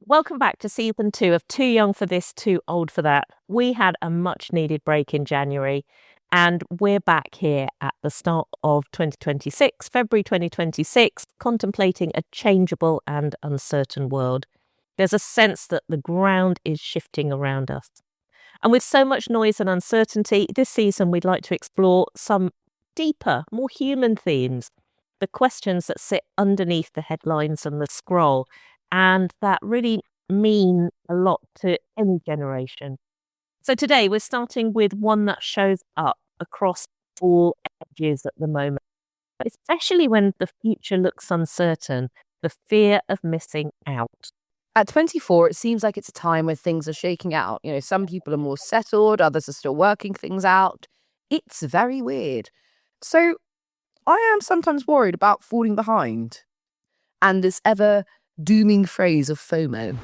Welcome back to season 2 of Too Young for This, Too Old for That. We had a much needed break in January and we're back here at the start of 2026, February 2026, contemplating a changeable and uncertain world. There's a sense that the ground is shifting around us. And with so much noise and uncertainty, this season we'd like to explore some deeper, more human themes, the questions that sit underneath the headlines and the scroll, and that really mean a lot to any generation. So today we're starting with one that shows up across all ages at the moment, especially when the future looks uncertain, the fear of missing out. At 24, it seems like it's a time where things are shaking out. You know, some people are more settled, others are still working things out. It's very weird. So I am sometimes worried about falling behind and this ever dooming phrase of FOMO.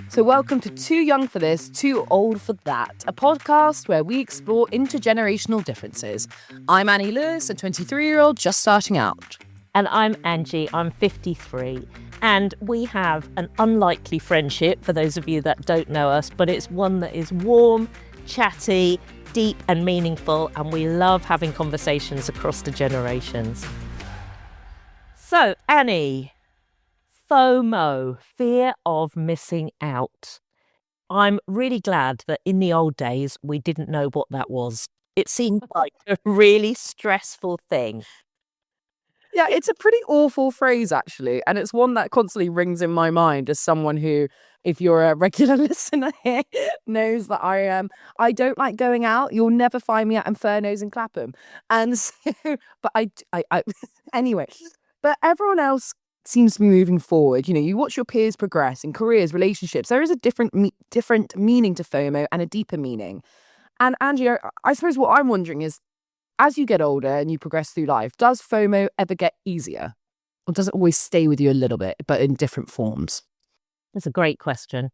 So welcome to Too Young for This, Too Old for That, a podcast where we explore intergenerational differences. I'm Annie Lewis, a 23-year-old just starting out. And I'm Angie, I'm 53. And we have an unlikely friendship, for those of you that don't know us, but it's one that is warm, chatty, deep and meaningful, and we love having conversations across the generations. So, Annie, FOMO, fear of missing out. I'm really glad that in the old days, we didn't know what that was. It seemed like a really stressful thing. Yeah, it's a pretty awful phrase, actually. And it's one that constantly rings in my mind as someone who, if you're a regular listener here, knows that I don't like going out. You'll never find me at Infernos in Clapham. And so, but I anyway, but everyone else seems to be moving forward. You know, you watch your peers progress in careers, relationships. There is a different meaning to FOMO and a deeper meaning. And Angie, I suppose what I'm wondering is, as you get older and you progress through life, does FOMO ever get easier? Or does it always stay with you a little bit, but in different forms? That's a great question.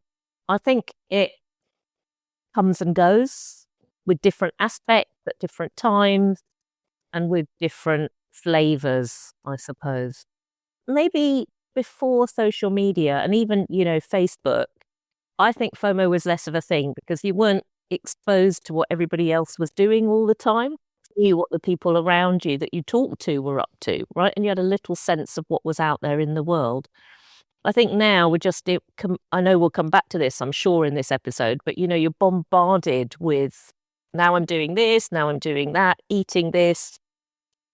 I think it comes and goes with different aspects at different times and with different flavours, I suppose. Maybe before social media and even, Facebook, I think FOMO was less of a thing because you weren't exposed to what everybody else was doing all the time. You knew what the people around you that you talked to were up to, right? And you had a little sense of what was out there in the world. I think now I know we'll come back to this, I'm sure, in this episode, but, you're bombarded with, now I'm doing this, now I'm doing that, eating this,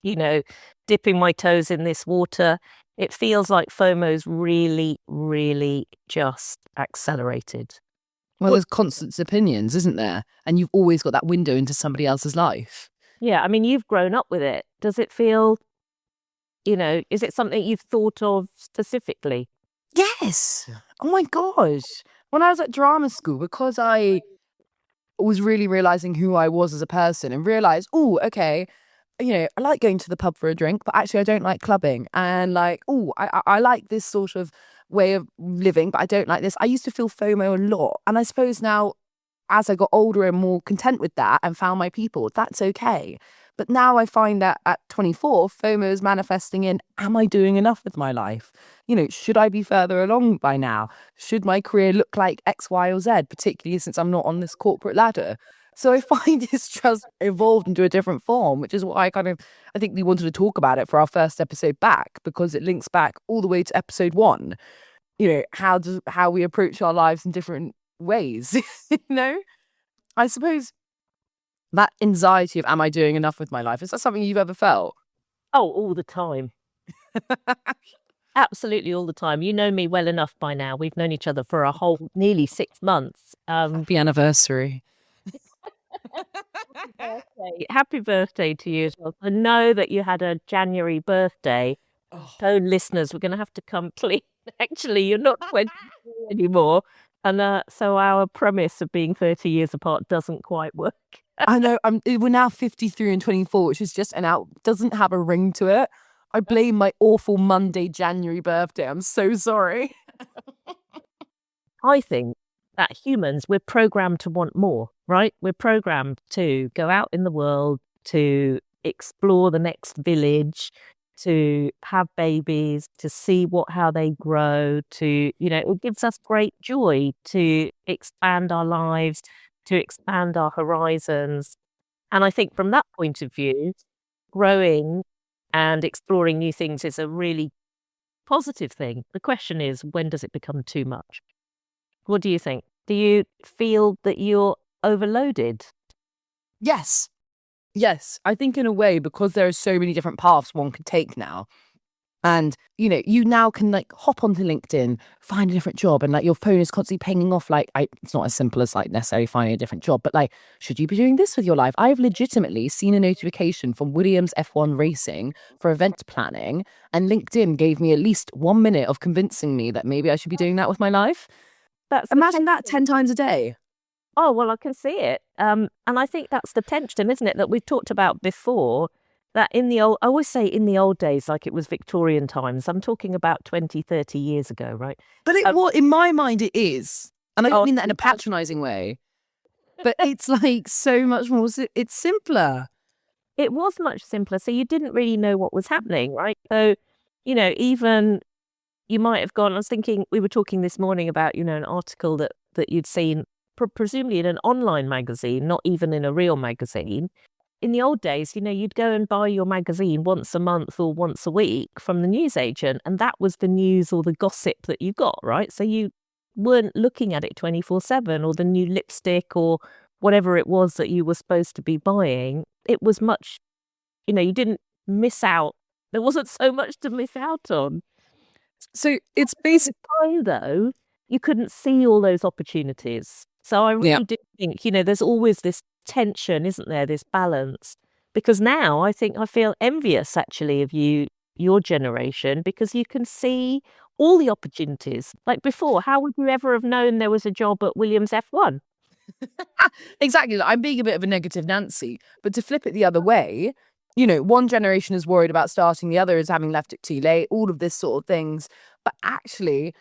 dipping my toes in this water. It feels like FOMO's really, really just accelerated. Well, there's constant opinions, isn't there? And you've always got that window into somebody else's life. Yeah, I mean, you've grown up with it. Does it feel, is it something you've thought of specifically? Yes. Oh my gosh. When I was at drama school, because I was really realizing who I was as a person and realized, oh, okay, I like going to the pub for a drink, but actually I don't like clubbing. And I like this sort of way of living, but I don't like this. I used to feel FOMO a lot. And I suppose now, as I got older and more content with that and found my people, that's okay. But now I find that at 24, FOMO is manifesting in, am I doing enough with my life? Should I be further along by now? Should my career look like X, Y, or Z, particularly since I'm not on this corporate ladder? So I find it's just evolved into a different form, which is why I think we wanted to talk about it for our first episode back, because it links back all the way to episode 1. How we approach our lives in different ways, I suppose that anxiety of, am I doing enough with my life? Is that something you've ever felt? Oh, all the time. Absolutely all the time. You know me well enough by now. We've known each other for a whole nearly 6 months. Happy anniversary. Happy birthday to you as well. I know that you had a January birthday. Oh. So listeners, we're going to have to come clean. Actually, you're not 23 anymore. And so our premise of being 30 years apart doesn't quite work. I know. We're now 53 and 24, which is just doesn't have a ring to it. I blame my awful Monday, January birthday. I'm so sorry. I think that humans, we're programmed to want more, right? We're programmed to go out in the world, to explore the next village, to have babies, to see how they grow, it gives us great joy to expand our lives, to expand our horizons. And I think from that point of view, growing and exploring new things is a really positive thing. The question is, when does it become too much? What do you think? Do you feel that you're overloaded? Yes. Yes. I think in a way, because there are so many different paths one can take now. And, you now can hop onto LinkedIn, find a different job, and your phone is constantly pinging off. It's not as simple as necessarily finding a different job, but should you be doing this with your life? I've legitimately seen a notification from Williams F1 Racing for event planning, and LinkedIn gave me at least 1 minute of convincing me that maybe I should be doing that with my life. Imagine that 10 times a day. Oh, well, I can see it. And I think that's the tension, isn't it, that we've talked about before, that I always say in the old days, like it was Victorian times. I'm talking about 20, 30 years ago, right? But in my mind, it is. And I don't mean that in a patronizing way. But it's so much more, it's simpler. It was much simpler. So you didn't really know what was happening, right? So, even you might have gone, I was thinking, we were talking this morning about, an article that you'd seen, presumably in an online magazine, not even in a real magazine. In the old days, you'd go and buy your magazine once a month or once a week from the newsagent, and that was the news or the gossip that you got, right? So you weren't looking at it 24/7, or the new lipstick or whatever it was that you were supposed to be buying. It was much, you didn't miss out. There wasn't so much to miss out on. So it's basically, though, you couldn't see all those opportunities. So I really do think, there's always this tension, isn't there? This balance. Because now I feel envious actually of your generation, because you can see all the opportunities. Like before, how would you ever have known there was a job at Williams F1? Exactly. I'm being a bit of a negative Nancy, but to flip it the other way, one generation is worried about starting, the other is having left it too late, all of this sort of things. But actually,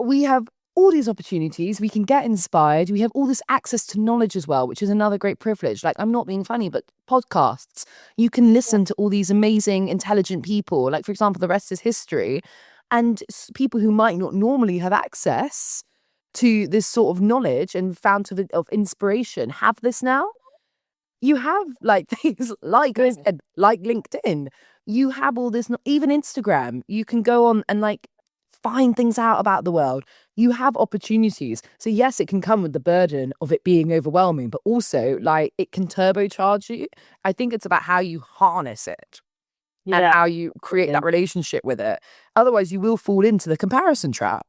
we have all these opportunities, we can get inspired, we have all this access to knowledge as well, which is another great privilege. I'm not being funny, but podcasts, you can listen to all these amazing, intelligent people. For example, The Rest is History, and people who might not normally have access to this sort of knowledge and fountain of inspiration have this now. You have things like LinkedIn. You have all this, even Instagram. You can go on and find things out about the world. You have opportunities. So yes, it can come with the burden of it being overwhelming, but also it can turbocharge you. I think it's about how you harness it and how you create that relationship with it. Otherwise, you will fall into the comparison trap.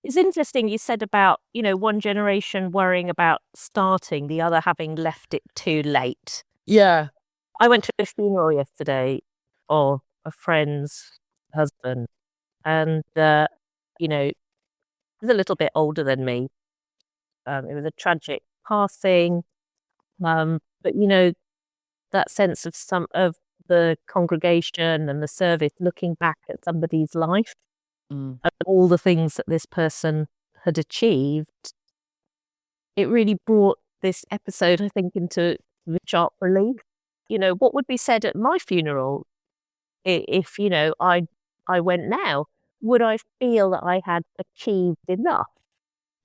It's interesting you said about, one generation worrying about starting, the other having left it too late. Yeah. I went to a funeral yesterday of a friend's husband, and, he was a little bit older than me. It was a tragic passing, but, that sense of some of the congregation and the service looking back at somebody's life and all the things that this person had achieved, it really brought this episode, I think, into sharp relief. What would be said at my funeral if, I went now? Would I feel that I had achieved enough?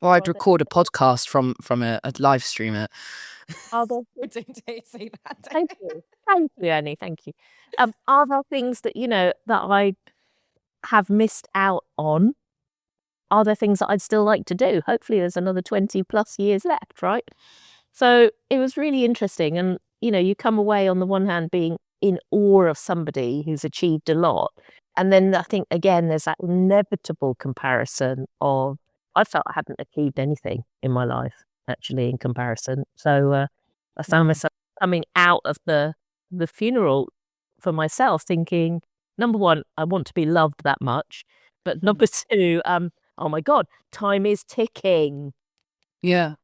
Or I'd record a podcast from a live stream it. Don't say that. Thank you. Thank you, Annie. Thank you. Are there things that, that I have missed out on? Are there things that I'd still like to do? Hopefully there's another 20 plus years left, right? So it was really interesting. And, you come away on the one hand being in awe of somebody who's achieved a lot. And then I think, again, there's that inevitable comparison of, I felt I hadn't achieved anything in my life, actually, in comparison. So I found myself coming out of the funeral for myself thinking, number one, I want to be loved that much. But number two, oh my God, time is ticking. Yeah.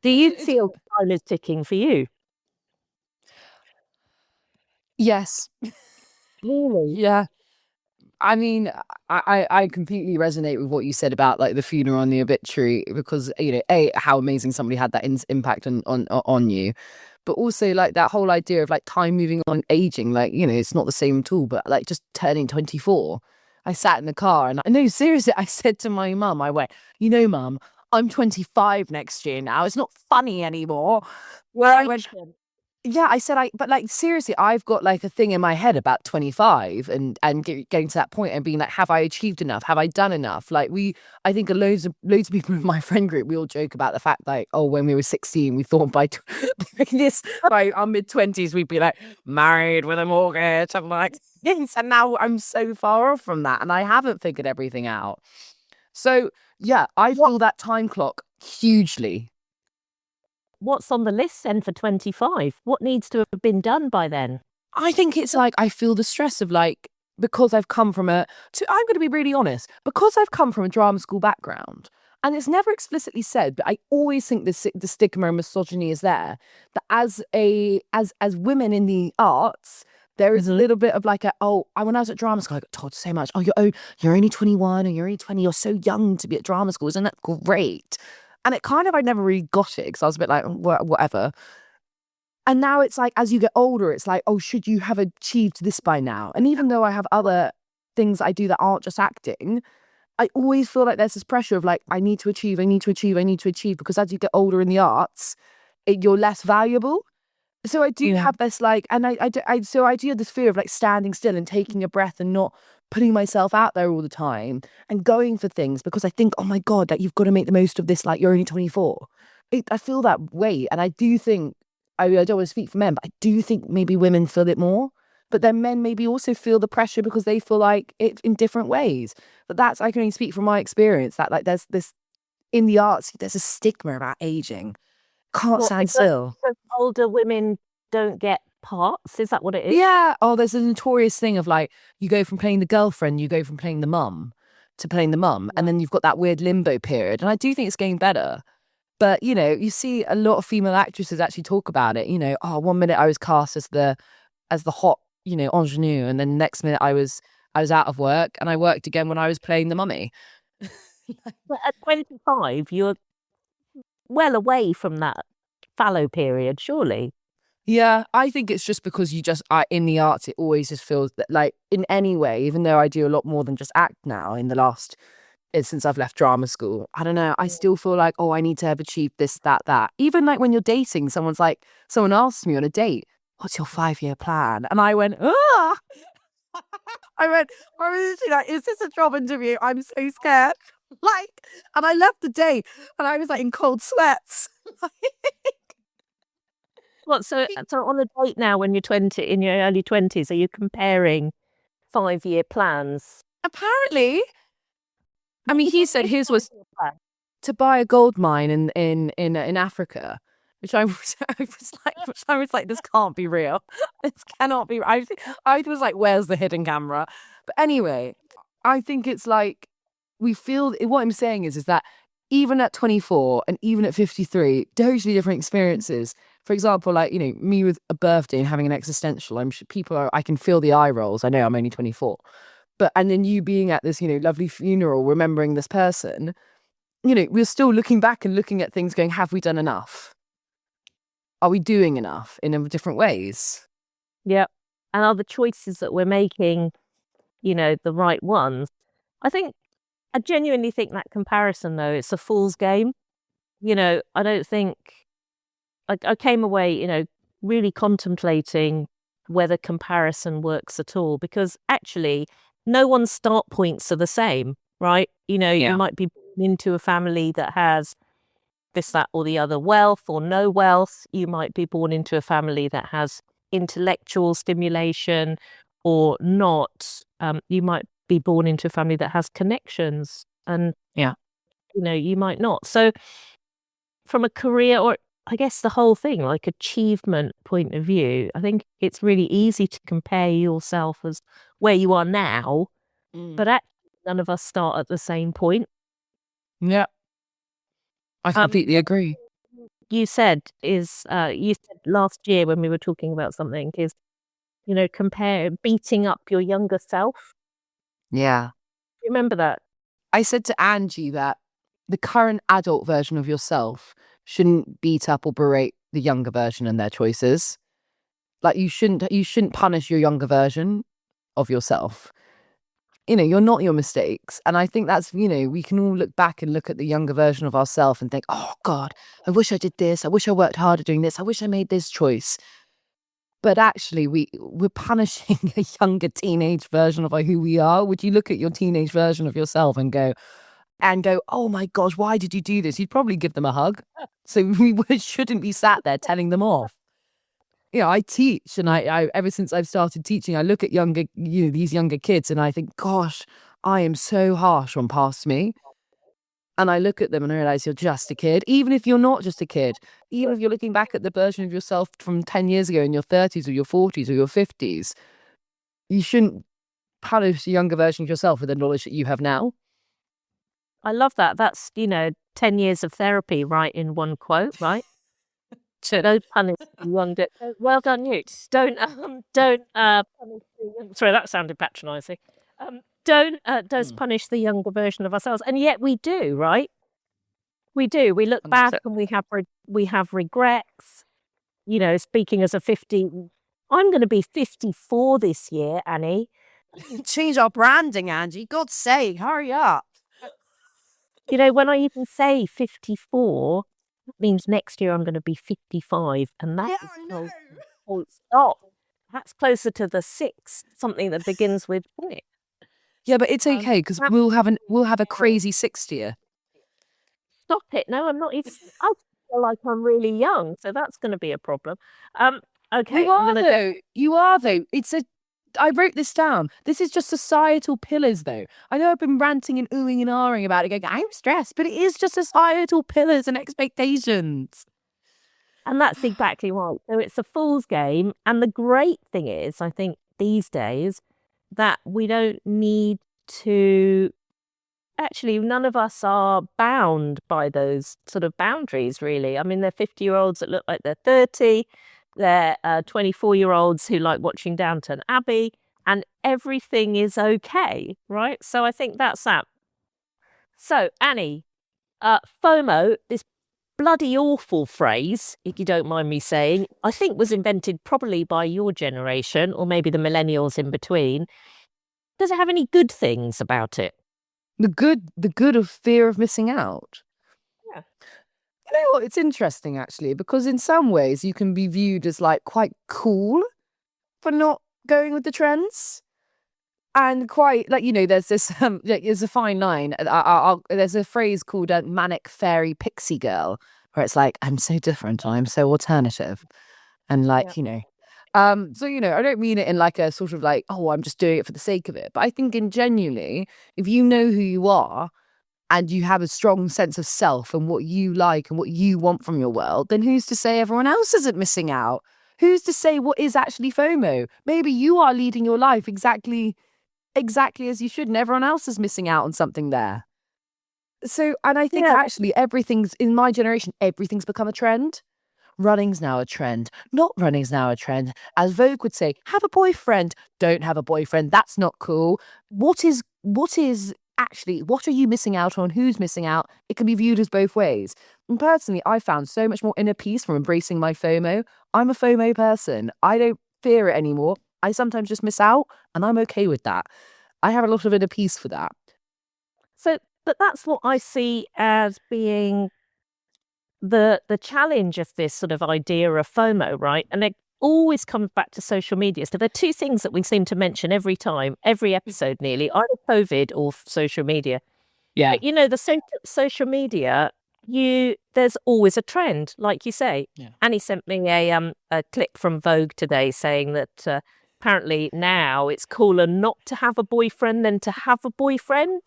Do you feel time is ticking for you? Yes. Really? Yeah. I mean, I completely resonate with what you said about the funeral and the obituary, because how amazing somebody had that impact on you, but also like that whole idea of like time moving on, aging, like, you know, it's not the same at all, but like just turning 24. I sat in the car and I know, seriously, I said to my mum, I went, you know, mum, I'm 25 next year now. It's not funny anymore. Where I went, yeah, I said, but like, seriously, I've got like a thing in my head about 25 and getting to that point and being like, have I achieved enough? Have I done enough? Like I think loads of people in my friend group, we all joke about the fact like, oh, when we were 16, we thought by by our mid-20s, we'd be like married with a mortgage. I'm like, yes, and now I'm so far off from that and I haven't figured everything out. So yeah, I feel that time clock hugely. What's on the list then for 25? What needs to have been done by then? I think it's like I feel the stress of like, because I've come from I'm going to be really honest, because I've come from a drama school background, and it's never explicitly said, but I always think the stigma and misogyny is there. That as women in the arts, there is a little bit of like when I was at drama school, I got told so much. You're only 21, or you're only 20. You're so young to be at drama school. Isn't that great? And it kind of, I never really got it because I was a bit like, whatever. And now it's like, as you get older, it's like, oh, should you have achieved this by now? And even though I have other things I do that aren't just acting, I always feel like there's this pressure of like, I need to achieve, because as you get older in the arts, you're less valuable. So I do have this like, and I do have this fear of like standing still and taking a breath and not putting myself out there all the time and going for things, because I think, oh my God, like you've got to make the most of this, like you're only 24. I feel that way. And I do think, I don't want to speak for men, but I do think maybe women feel it more. But then men maybe also feel the pressure because they feel like it in different ways. But I can only speak from my experience that like there's this, in the arts, there's a stigma about aging. Can't stand still. Because older women don't get parts? Is that what it is? Yeah. Oh, there's a notorious thing of like, you go from playing the girlfriend, you go from playing the mum to playing the mum. And then you've got that weird limbo period. And I do think it's getting better. But, you know, you see a lot of female actresses actually talk about it. You know, 1 minute I was cast as the hot, you know, ingenue. And then the next minute I was out of work and I worked again when I was playing the mummy. But at 25, you're well away from that fallow period, surely. Yeah, I think it's just because you just are in the arts, it always just feels that like in any way, even though I do a lot more than just act now in the last, since I've left drama school, I don't know, I still feel like, oh, I need to have achieved this, that. Even like when you're dating, someone asks me on a date, what's your 5-year plan? And I went, ah! I was like, is this a job interview? I'm so scared. Like, and I left the date and I was like in cold sweats. What, so on a date now when you're 20, in your early 20s, are you comparing 5-year plans? Apparently. I mean, he said his was to buy a gold mine in Africa, which I was like, this can't be real. This cannot be. I was like, where's the hidden camera? But anyway, I think it's like we feel. What I'm saying is that even at 24 and even at 53, totally different experiences. For example, like, you know, me with a birthday and having an existential, I'm sure I can feel the eye rolls. I know I'm only 24. And then you being at this, you know, lovely funeral, remembering this person, you know, we're still looking back and looking at things going, have we done enough? Are we doing enough in different ways? Yeah. And are the choices that we're making, you know, the right ones? I genuinely think that comparison, though, it's a fool's game. You know, I don't think, I came away, you know, really contemplating whether comparison works at all, because actually no one's start points are the same, right? You know, you might be born into a family that has this, that, or the other wealth or no wealth. You might be born into a family that has intellectual stimulation or not. You might be born into a family that has connections and, you know, you might not. So from a career, or I guess the whole thing, like achievement point of view, I think it's really easy to compare yourself as where you are now, but actually none of us start at the same point. Yeah. I completely agree. You said last year when we were talking about something is, you know, beating up your younger self. Yeah. Remember that? I said to Angie that the current adult version of yourself shouldn't beat up or berate the younger version and their choices. Like you shouldn't punish your younger version of yourself. You're not your mistakes. And I think that's, we can all look back and look at the younger version of ourselves and think, oh God, I wish I did this. I wish I worked harder doing this. I wish I made this choice. But actually, we're punishing a younger teenage version of who we are. Would you look at your teenage version of yourself and go, oh my gosh, why did you do this? You'd probably give them a hug. So we shouldn't be sat there telling them off. I teach, and I ever since I've started teaching, I look at these younger kids and I think, gosh, I am so harsh on past me. And I look at them and I realize you're just a kid. Even if you're not just a kid, even if you're looking back at the version of yourself from 10 years ago in your 30s or your 40s or your 50s, you shouldn't punish the younger version of yourself with the knowledge that you have now. I love that. That's, 10 years of therapy, right, in one quote, right? So don't punish the younger. Well done, you. Don't punish the. Sorry, that sounded patronising. Don't punish the younger version of ourselves, and yet we do, right? We do. We look back and we have regrets. Speaking as a 50, I'm going to be 54 this year, Annie. Change our branding, Angie. God's sake, hurry up. When I even say 54, that means next year I'm going to be 55, and that is full stop. That's closer to the 6, something that begins with point. Yeah, but it's okay because we'll have a crazy 60th. Stop it! No, I'm not. I feel like I'm really young, so that's going to be a problem. Okay, You are though. I wrote this down. This is just societal pillars, though. I know I've been ranting and oohing and ahhing about it, going, I'm stressed, but it is just societal pillars and expectations. And that's exactly right. So it's a fool's game. And the great thing is, I think these days, that we don't need to. Actually, none of us are bound by those sort of boundaries, really. I mean, they're 50-year-olds that look like they're 30. They're 24-year-olds who like watching Downton Abbey, and everything is okay, right? So I think that's that. So, Annie, FOMO, this bloody awful phrase, if you don't mind me saying, I think was invented probably by your generation or maybe the millennials in between. Does it have any good things about it? The good of fear of missing out. Yeah. You know what? It's interesting, actually, because in some ways you can be viewed as like quite cool for not going with the trends. And quite like, there's this, there's a fine line. There's a phrase called a manic fairy pixie girl, where it's like, I'm so different, I'm so alternative. And like, so, I don't mean it in like a sort of like, oh, I'm just doing it for the sake of it. But I think in genuinely, if you know who you are and you have a strong sense of self and what you like and what you want from your world, then who's to say everyone else isn't missing out? Who's to say what is actually FOMO? Maybe you are leading your life exactly as you should, and everyone else is missing out on something there. So, and I think actually in my generation, everything's become a trend. Running's now a trend. Not running's now a trend. As Vogue would say, have a boyfriend. Don't have a boyfriend. That's not cool. What are you missing out on? Who's missing out? It can be viewed as both ways. And personally, I found so much more inner peace from embracing my FOMO. I'm a FOMO person. I don't fear it anymore. I sometimes just miss out, and I'm okay with that. I have a lot of inner peace for that. So, but that's what I see as being the challenge of this sort of idea of FOMO, right? And it always comes back to social media. So there are two things that we seem to mention every time, every episode nearly, either COVID or social media. Yeah. But, the social media, there's always a trend, like you say. Yeah. Annie sent me a clip from Vogue today saying that apparently now it's cooler not to have a boyfriend than to have a boyfriend.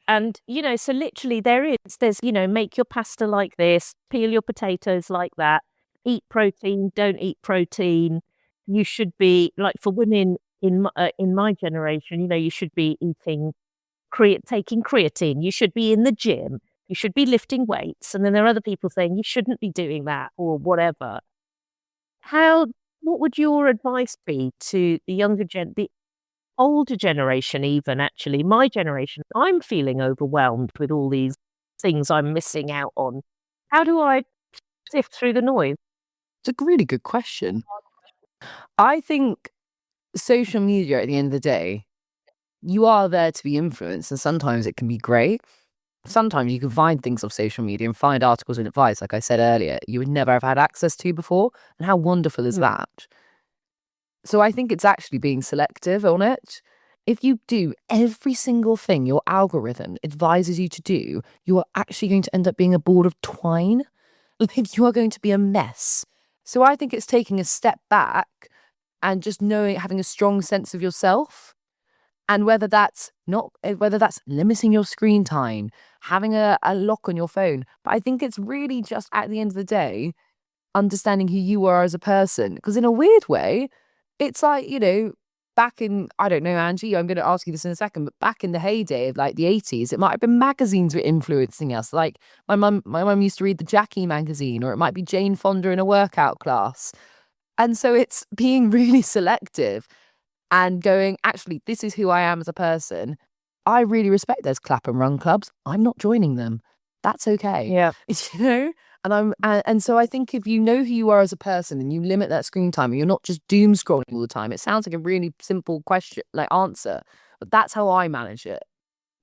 And, so literally there's, make your pasta like this, peel your potatoes like that, eat protein, don't eat protein. You should be, like for women in my generation, you should be taking creatine. You should be in the gym. You should be lifting weights. And then there are other people saying you shouldn't be doing that or whatever. What would your advice be to the older generation, even actually, my generation? I'm feeling overwhelmed with all these things I'm missing out on. How do I sift through the noise? It's a really good question. I think social media at the end of the day, you are there to be influenced, and sometimes it can be great. Sometimes you can find things off social media and find articles and advice, like I said earlier, you would never have had access to before. And how wonderful is that? So I think it's actually being selective on it. If you do every single thing your algorithm advises you to do, you are actually going to end up being a ball of twine. Like, you are going to be a mess. So I think it's taking a step back and just having a strong sense of yourself. And whether that's limiting your screen time, having a lock on your phone. But I think it's really just at the end of the day, understanding who you are as a person. Because in a weird way, it's like, back in, I don't know, Angie, I'm going to ask you this in a second, but back in the heyday of like the 80s, it might have been magazines were influencing us. Like my mum used to read the Jackie magazine, or it might be Jane Fonda in a workout class. And so it's being really selective and going, actually, this is who I am as a person. I really respect those clap and run clubs. I'm not joining them. That's okay. Yeah. And so I think if you know who you are as a person and you limit that screen time and you're not just doom scrolling all the time, it sounds like a really simple question, like answer, but that's how I manage it.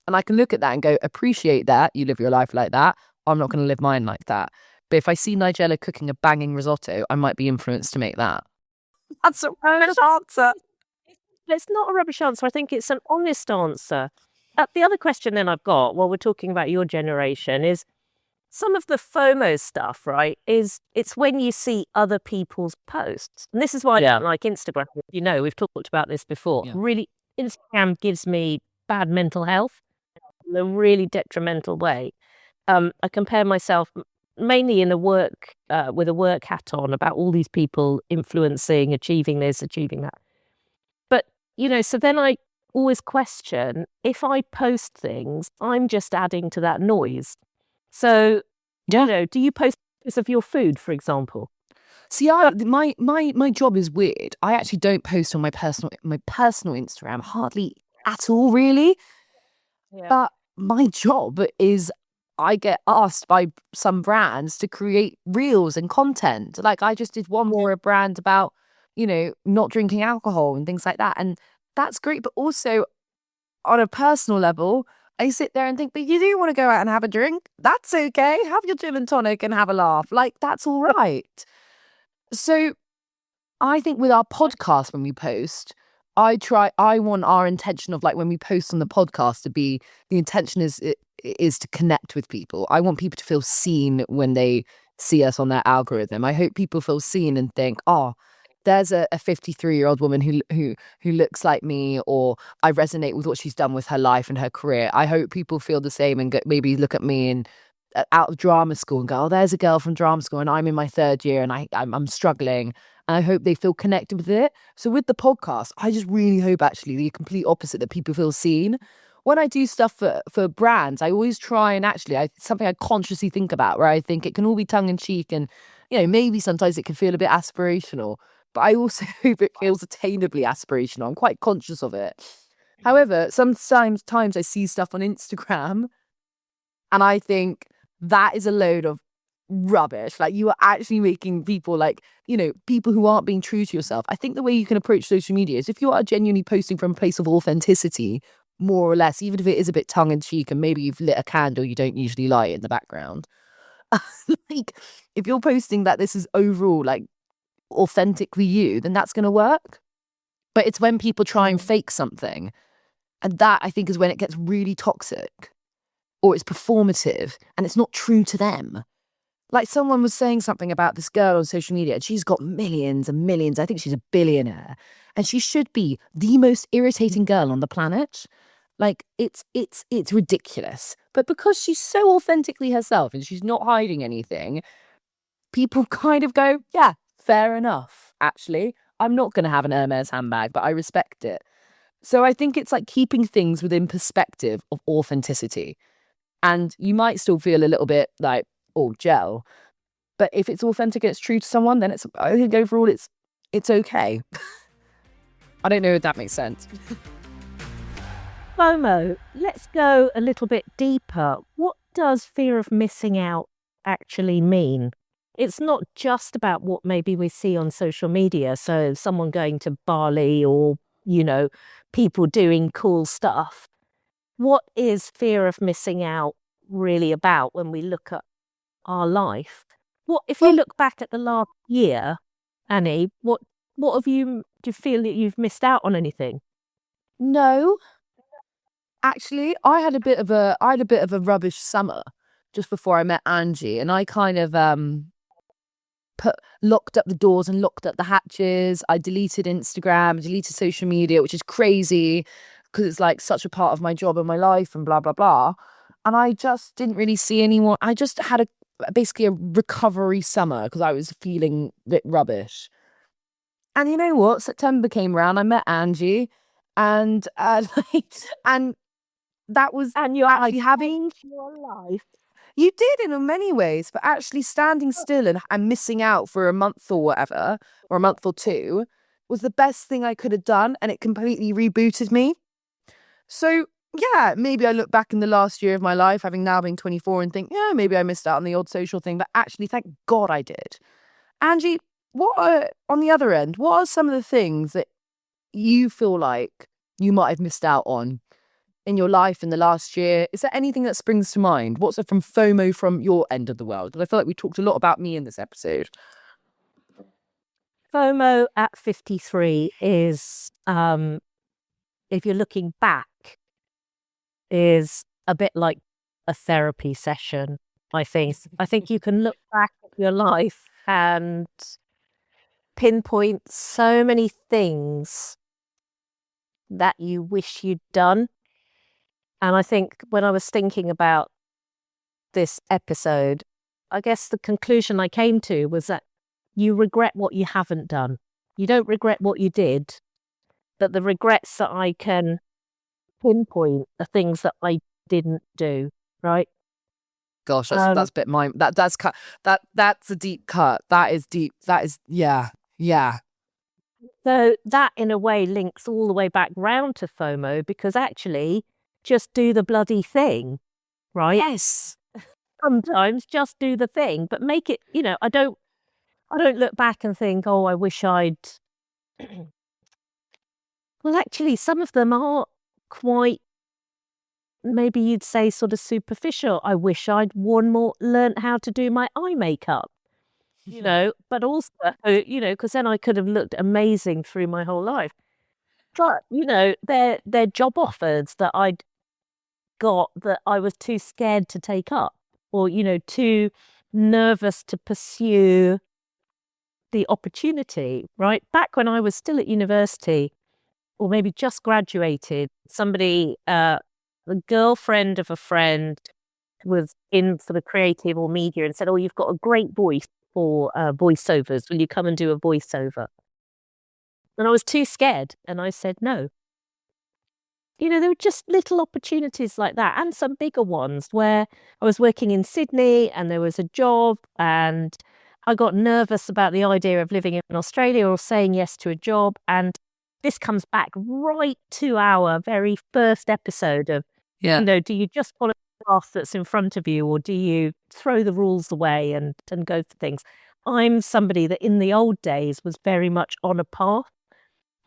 And I can look at that and go, appreciate that. You live your life like that. I'm not going to live mine like that. But if I see Nigella cooking a banging risotto, I might be influenced to make that. That's a rubbish answer. It's not a rubbish answer. I think it's an honest answer. The other question then I've got, while we're talking about your generation, is some of the FOMO stuff, right? It's when you see other people's posts. And this is why I don't like Instagram. We've talked about this before. Yeah. Really, Instagram gives me bad mental health in a really detrimental way. I compare myself mainly in with a work hat on about all these people influencing, achieving this, achieving that. But, so then I always question, if I post things, I'm just adding to that noise. So, do you post pictures of your food, for example? See, my job is weird. I actually don't post on my personal Instagram hardly at all, really. Yeah. But my job is, I get asked by some brands to create reels and content. Like I just did one for a brand about, not drinking alcohol and things like that. And that's great. But also on a personal level, I sit there and think, but you do want to go out and have a drink? That's okay. Have your gin and tonic and have a laugh. Like, that's all right. So I think with our podcast, when we post, I want our intention of, like, when we post on the podcast to be, the intention is to connect with people. I want people to feel seen when they see us on their algorithm. I hope people feel seen and think, oh, there's a 53-year-old woman who looks like me, or I resonate with what she's done with her life and her career. I hope people feel the same and maybe look at me and out of drama school and go, oh, there's a girl from drama school and I'm in my third year and I'm struggling. And I hope they feel connected with it. So with the podcast, I just really hope actually the complete opposite, that people feel seen. When I do stuff for brands, I always try and actually, something I consciously think about, where I think it can all be tongue in cheek and, maybe sometimes it can feel a bit aspirational, but I also hope it feels attainably aspirational. I'm quite conscious of it. However, sometimes I see stuff on Instagram and I think that is a load of rubbish. Like, you are actually making people, like, people who aren't being true to yourself. I think the way you can approach social media is if you are genuinely posting from a place of authenticity, more or less, even if it is a bit tongue in cheek and maybe you've lit a candle you don't usually light in the background. Like, if you're posting that this is overall, like, authentically you, then that's going to work. But it's when people try and fake something, and that, I think, is when it gets really toxic, or it's performative and it's not true to them. Like, someone was saying something about this girl on social media and she's got millions and millions. I think she's a billionaire and she should be the most irritating girl on the planet. Like, it's ridiculous. But because she's so authentically herself and she's not hiding anything, people kind of go, yeah, fair enough, actually. I'm not going to have an Hermes handbag, but I respect it. So I think it's like keeping things within perspective of authenticity. And you might still feel a little bit like, oh, gel. But if it's authentic and it's true to someone, then I think overall it's okay. I don't know if that makes sense. FOMO, let's go a little bit deeper. What does fear of missing out actually mean? it's not just about what maybe we see on social media. So someone going to Bali or, people doing cool stuff. What is fear of missing out really about when we look at our life? What if you look back at the last year, Annie, what do you feel that you've missed out on anything? No. Actually, I had a bit of a rubbish summer just before I met Angie, and I kind of locked up the doors and locked up the hatches. I deleted Instagram, deleted social media, which is crazy because it's like such a part of my job and my life and blah blah blah. And I just didn't really see anyone. I just had basically a recovery summer because I was feeling a bit rubbish. And you know what? September came around. I met Angie, and and that was And you're actually having your life. you did in many ways, but actually standing still and missing out for a month or whatever, or a month or two, was the best thing I could have done, and it completely rebooted me. So yeah, maybe I look back in the last year of my life, having now been 24, and think, yeah, maybe I missed out on the odd social thing, but actually, thank God I did. Angie, on the other end, what are some of the things that you feel like you might have missed out on in your life in the last year? Is there anything that springs to mind? What's it from FOMO from your end of the world? And I feel like we talked a lot about me in this episode. FOMO at 53 is, if you're looking back, is a bit like a therapy session, I think. I think you can look back at your life and pinpoint so many things that you wish you'd done. And I think when I was thinking about this episode, I guess the conclusion I came to was that you regret what you haven't done. You don't regret what you did, but the regrets that I can pinpoint are things that I didn't do, right? Gosh, that's a bit that's cut. That's a deep cut. That is deep. That is yeah. So that in a way links all the way back round to FOMO, because actually just do the bloody thing, right? Yes. Sometimes just do the thing, but make it, I don't look back and think, oh, I wish I'd. Well, actually, some of them are quite, maybe you'd say, sort of superficial. I wish I'd learned how to do my eye makeup, but also, because then I could have looked amazing through my whole life. But, they're job offers that I'd got that I was too scared to take up, or, too nervous to pursue the opportunity, right? Back when I was still at university, or maybe just graduated, somebody, the girlfriend of a friend was in for the creative or media and said, oh, you've got a great voice for voiceovers. Will you come and do a voiceover? And I was too scared. And I said, no. There were just little opportunities like that, and some bigger ones where I was working in Sydney and there was a job, and I got nervous about the idea of living in Australia or saying yes to a job. And this comes back right to our very first episode of, do you just follow the path that's in front of you, or do you throw the rules away and go for things? I'm somebody that in the old days was very much on a path,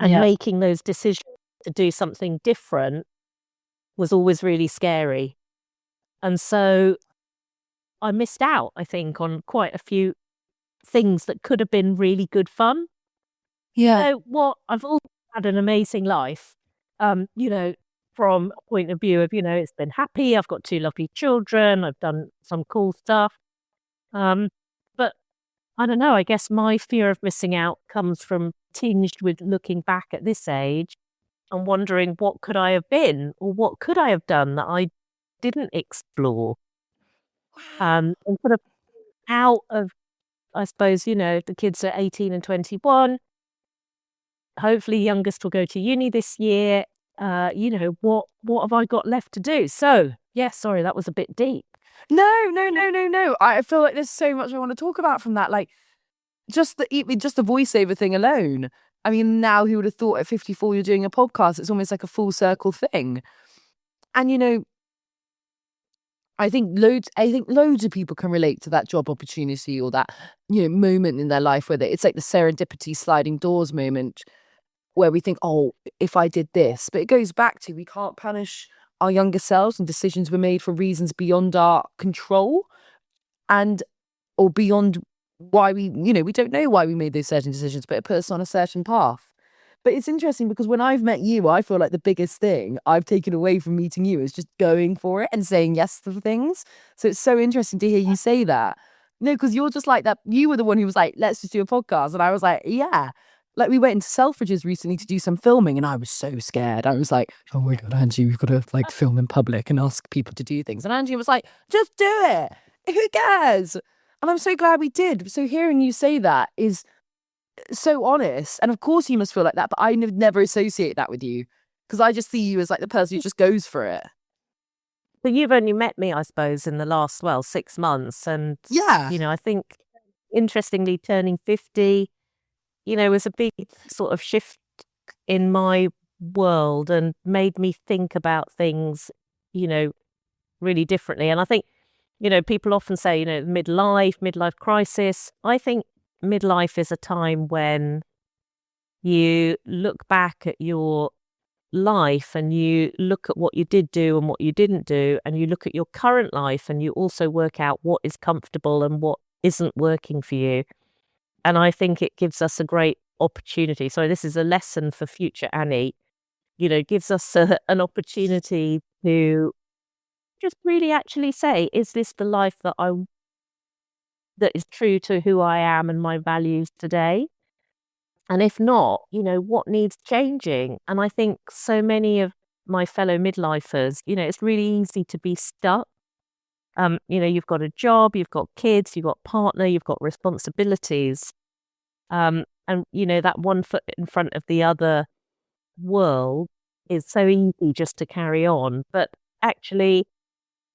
and making those decisions to do something different was always really scary. And so I missed out, I think, on quite a few things that could have been really good fun. Yeah. I've also had an amazing life, from a point of view of, it's been happy. I've got 2 lovely children. I've done some cool stuff. But I don't know, I guess my fear of missing out comes from tinged with looking back at this age and wondering what could I have been, or what could I have done that I didn't explore. And sort of out of, I suppose, the kids are 18 and 21. Hopefully youngest will go to uni this year. What have I got left to do? So, yeah, sorry, that was a bit deep. No. I feel like there's so much I want to talk about from that. Like, just the voiceover thing alone. I mean, now who would have thought at 54 you're doing a podcast? It's almost like a full circle thing. And, I think loads of people can relate to that job opportunity or that, moment in their life where it's like the serendipity sliding doors moment where we think, oh, if I did this. But it goes back to, we can't punish our younger selves, and decisions were made for reasons beyond our control or beyond why we don't know why we made those certain decisions, but it put us on a certain path. But it's interesting because when I've met you, I feel like the biggest thing I've taken away from meeting you is just going for it and saying yes to things. So it's so interesting to hear you say that. No, because you're just like that. You were the one who was like, let's just do a podcast. And I was like, yeah. Like, we went into Selfridges recently to do some filming and I was so scared. I was like, oh my God, Angie, we've got to like film in public and ask people to do things. And Angie was like, just do it. Who cares? And I'm so glad we did. So hearing you say that is so honest. And of course you must feel like that, but I never associate that with you because I just see you as like the person who just goes for it. But you've only met me, I suppose, in the last 6 months. And, Yeah. I think, interestingly, turning 50, was a big sort of shift in my world and made me think about things, really differently. And I think, people often say, midlife crisis. I think midlife is a time when you look back at your life and you look at what you did do and what you didn't do, and you look at your current life and you also work out what is comfortable and what isn't working for you. And I think it gives us a great opportunity. So this is a lesson for future Annie, gives us an opportunity to just really actually say, is this the life that is true to who I am and my values today? And if not, what needs changing? And I think so many of my fellow midlifers, it's really easy to be stuck. You've got a job, you've got kids, you've got a partner, you've got responsibilities. And, that one foot in front of the other world is so easy just to carry on. But actually,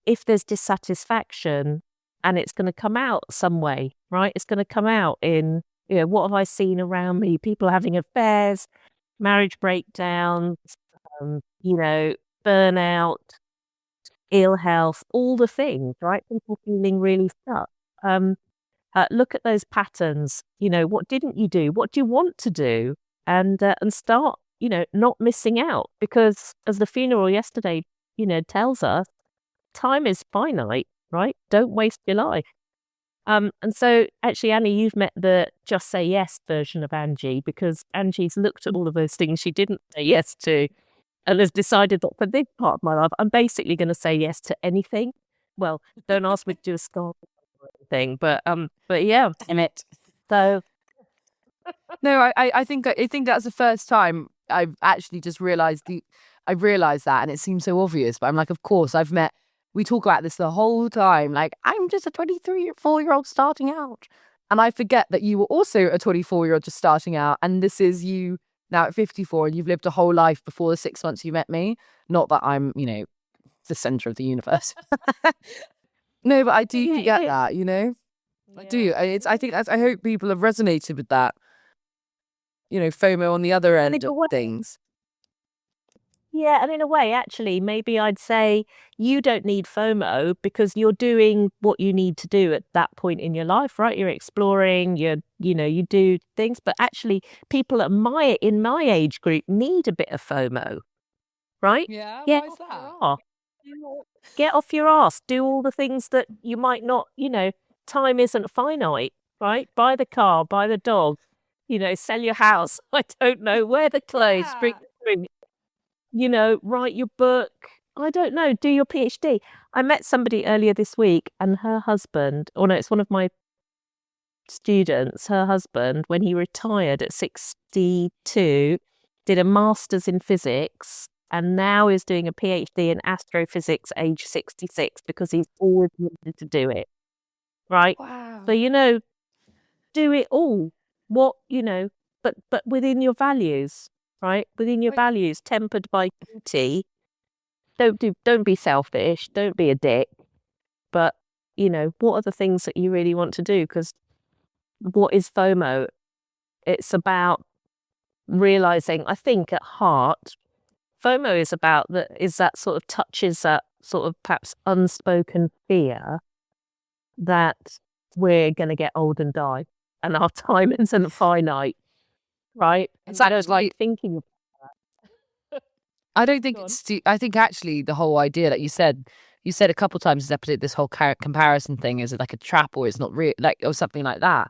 if there's dissatisfaction, and it's going to come out some way, right? It's going to come out in, what have I seen around me? People having affairs, marriage breakdowns, burnout, ill health, all the things, right? People feeling really stuck. Look at those patterns. What didn't you do? What do you want to do? And start, not missing out, because as the funeral yesterday, tells us, time is finite, right? Don't waste your life. And so actually, Annie, you've met the just say yes version of Angie, because Angie's looked at all of those things she didn't say yes to and has decided that for this part of my life, I'm basically going to say yes to anything. Well, don't ask me to do a scarf thing, but yeah. Damn it. So no, I think that's the first time I've actually just realized that, and it seems so obvious, but I'm like, of course, we talk about this the whole time. Like, I'm just a 24-year-old starting out. And I forget that you were also a 24-year-old just starting out. And this is you now at 54, and you've lived a whole life before the 6 months you met me. Not that I'm, the center of the universe. No, but I do get that, I do. I hope people have resonated with that. FOMO on the other end of things. Yeah, and in a way, actually, maybe I'd say you don't need FOMO because you're doing what you need to do at that point in your life, right? You're exploring, you do things, but actually people in my age group need a bit of FOMO, right? Yeah, Get why is off that? your ass. Get off your ass. Do all the things that you might not, time isn't finite, right? Buy the car, buy the dog, sell your house. I don't know, wear the clothes, drink the drink. Write your book. I don't know, do your PhD. I met somebody earlier this week and her husband, it's one of my students, her husband, when he retired at 62, did a master's in physics and now is doing a PhD in astrophysics age 66 because he's always wanted to do it. Right? Wow. So, do it all. What, but within your values. Right? Within your values, tempered by duty. Don't be selfish. Don't be a dick. But, what are the things that you really want to do? Because what is FOMO? It's about realizing, I think at heart, FOMO is about that sort of touches that sort of perhaps unspoken fear that we're going to get old and die and our time isn't finite, right? It's And I don't actually- like thinking of I don't think Go on. it's. I think actually the whole idea that you said a couple times in this episode, this whole comparison thing is like a trap or it's not real, like or something like that.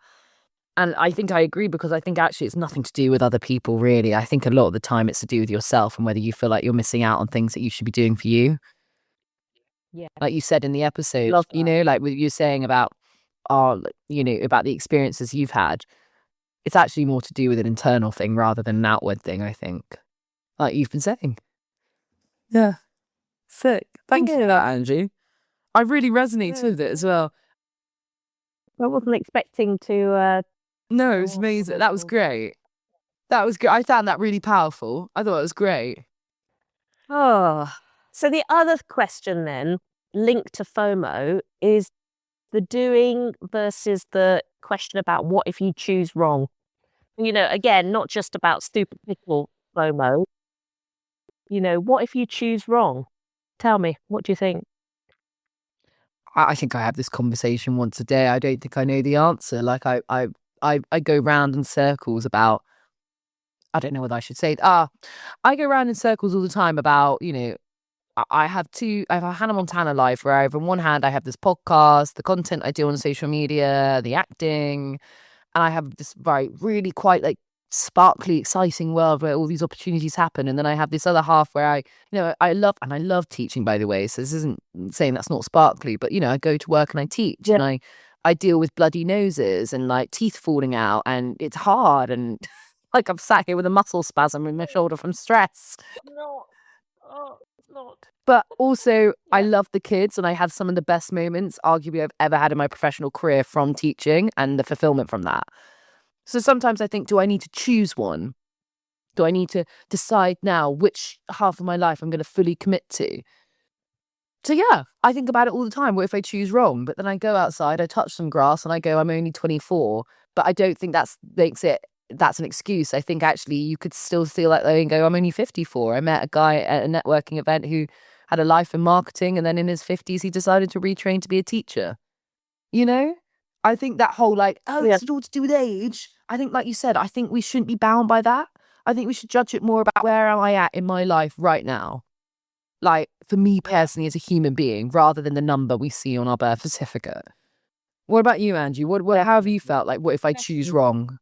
And I think I agree because I think actually it's nothing to do with other people really. I think a lot of the time it's to do with yourself and whether you feel like you're missing out on things that you should be doing for you. Yeah. Like you said in the episode, Love you that. know, like what you're saying about about the experiences you've had. It's actually more to do with an internal thing rather than an outward thing, I think. Like you've been saying. Yeah. Sick. Thank you for that, Angie. I really resonated with it as well. I wasn't expecting to. No, it was amazing. That was great. That was good. I found that really powerful. I thought it was great. Oh, so the other question then, linked to FOMO, is the doing versus the question about what if you choose wrong. You know, again, not just about stupid people FOMO. You know, what if you choose wrong? Tell me, what do you think? I think I have this conversation once a day. I don't think I know the answer. Like I go round in circles about. I don't know whether I should say it. I go round in circles all the time about, I have a Hannah Montana life where I have on one hand I have this podcast, the content I do on social media, the acting, and I have this really quite like sparkly, exciting world where all these opportunities happen. And then I have this other half where I love teaching, by the way. So this isn't saying that's not sparkly, but I go to work and I teach and I deal with bloody noses and like teeth falling out and it's hard and like I'm sat here with a muscle spasm in my shoulder from stress. Not. But also, I love the kids and I have some of the best moments, arguably, I've ever had in my professional career from teaching and the fulfillment from that. So sometimes I think, do I need to choose one? Do I need to decide now which half of my life I'm going to fully commit to? So yeah, I think about it all the time. What if I choose wrong? But then I go outside, I touch some grass and I go, I'm only 24. But I don't think that's an excuse. I think actually you could still feel like that and go, I'm only 54. I met a guy at a networking event who had a life in marketing and then in his 50s he decided to retrain to be a teacher. I think that whole it's all to do with age. I think, like you said, I think we shouldn't be bound by that. I think we should judge it more about where am I at in my life right now. Like, for me personally as a human being, rather than the number we see on our birth certificate. What about you, Angie? How have you felt? Like, what if I choose wrong?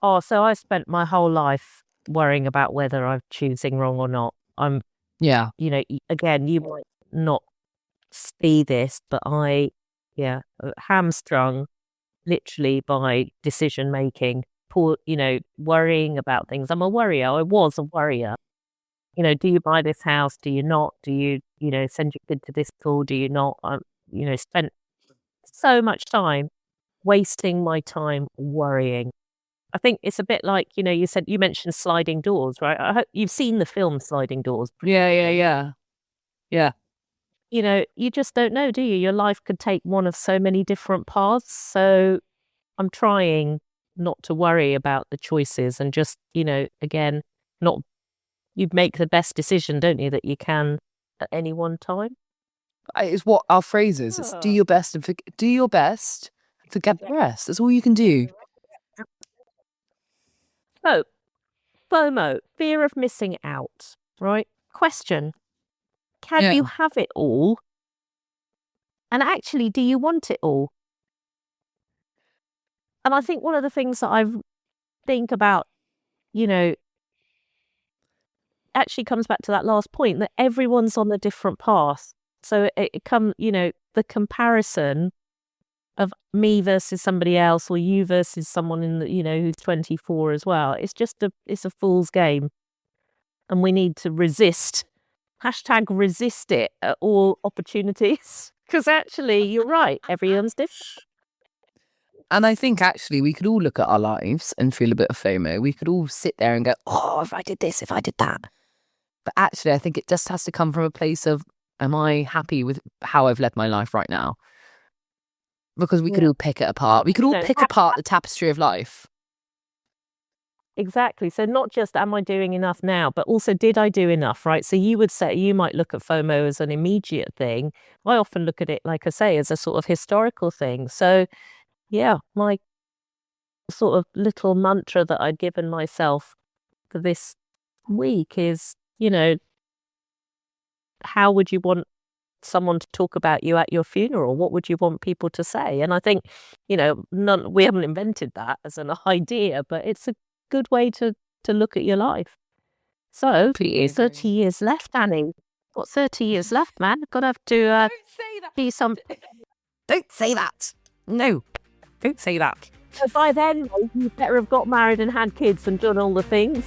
Oh, so I spent my whole life worrying about whether I'm choosing wrong or not. Yeah. Again, you might not see this, but hamstrung literally by decision making, worrying about things. I'm a worrier. I was a worrier. Do you buy this house? Do you not? Do you, send your kid to this school? Do you not? Spent so much time wasting my time worrying. I think it's a bit like, you mentioned Sliding Doors, right? I hope you've seen the film Sliding Doors. Yeah. You just don't know, do you? Your life could take one of so many different paths. So I'm trying not to worry about the choices and just, again, you make the best decision, don't you, that you can at any one time. It's what our phrase is. It's do your best and forget the rest. That's all you can do. So, FOMO, fear of missing out, right? Question. Can you have it all? And actually, do you want it all? And I think one of the things that I think about, actually comes back to that last point that everyone's on a different path. So it comes, the comparison of me versus somebody else or you versus someone who's 24 as well. It's a fool's game. And we need to resist #resist it at all opportunities. Because actually, you're right. Everyone's different. And I think actually we could all look at our lives and feel a bit of FOMO. We could all sit there and go, oh, if I did this, if I did that. But actually, I think it just has to come from a place of, am I happy with how I've led my life right now? Because we could all pick it apart. We could all pick apart the tapestry of life. Exactly. So not just am I doing enough now, but also did I do enough, right? So you might look at FOMO as an immediate thing. I often look at it, like I say, as a sort of historical thing. So yeah, my sort of little mantra that I'd given myself for this week is, how would you want someone to talk about you at your funeral? What would you want people to say? And I think, we haven't invented that as an idea, but it's a good way to look at your life. So, 30 years left, Annie. Got 30 years left, man. Gotta have to Don't say that. be some. Don't say that. No, don't say that. So by then, you better have got married and had kids and done all the things.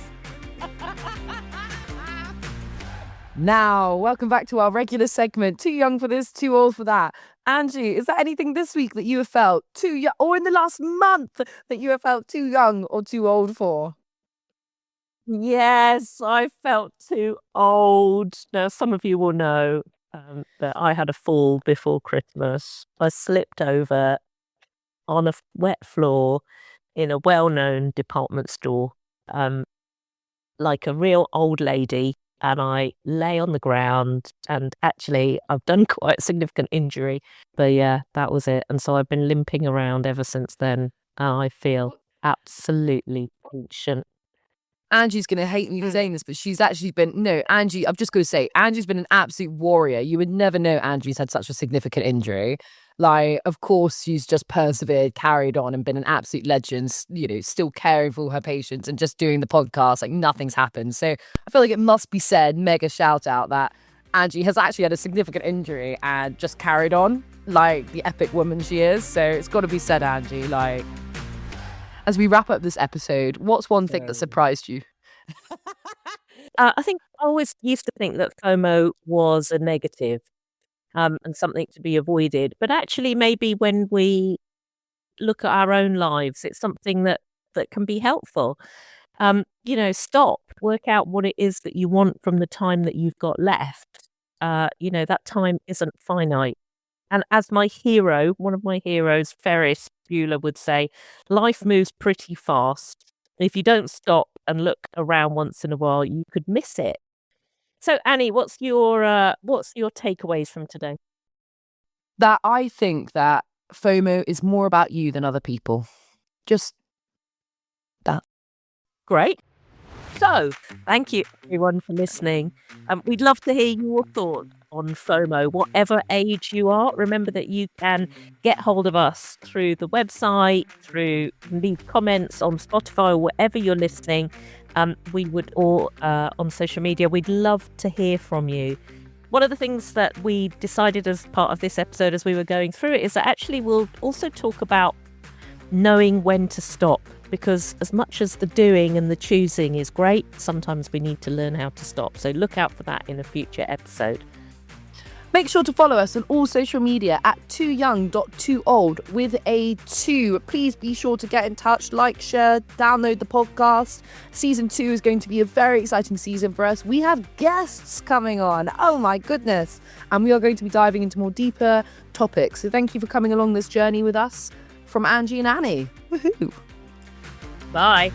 Now, welcome back to our regular segment. Too young for this, too old for that. Angie, is there anything this week that you have felt too young, or in the last month that you have felt too young or too old for? Yes, I felt too old. Now, some of you will know that I had a fall before Christmas. I slipped over on a wet floor in a well-known department store, like a real old lady, and I lay on the ground, and actually I've done quite a significant injury, but yeah, that was it. And so I've been limping around ever since then, and I feel absolutely ancient. Angie's going to hate me for saying this, but she's actually Angie, I've just got to say, Angie's been an absolute warrior. You would never know Angie's had such a significant injury. Like, of course, she's just persevered, carried on, and been an absolute legend, still caring for her patients and just doing the podcast, like nothing's happened. So I feel like it must be said, mega shout out, that Angie has actually had a significant injury and just carried on like the epic woman she is. So it's got to be said, Angie, like, as we wrap up this episode, what's one thing that surprised you? I think I always used to think that FOMO was a negative and something to be avoided. But actually, maybe when we look at our own lives, it's something that can be helpful. Stop, work out what it is that you want from the time that you've got left. That time isn't finite. And as one of my heroes, Ferris Bueller, would say, life moves pretty fast. If you don't stop and look around once in a while, you could miss it. So, Annie, what's your takeaways from today? That I think that FOMO is more about you than other people. Just that. Great. So, thank you everyone for listening. We'd love to hear your thoughts on FOMO, whatever age you are. Remember that you can get hold of us through the website, leave comments on Spotify or wherever you're listening. We would, or on social media, we'd love to hear from you. One of the things that we decided as part of this episode as we were going through it is that actually we'll also talk about knowing when to stop, because as much as the doing and the choosing is great, sometimes we need to learn how to stop. So look out for that in a future episode. Make sure to follow us on all social media at tooyoung.tooOld with a 2. Please be sure to get in touch, like, share, download the podcast. Season 2 is going to be a very exciting season for us. We have guests coming on. Oh my goodness. And we are going to be diving into more deeper topics. So thank you for coming along this journey with us. From Angie and Annie. Woohoo. Bye.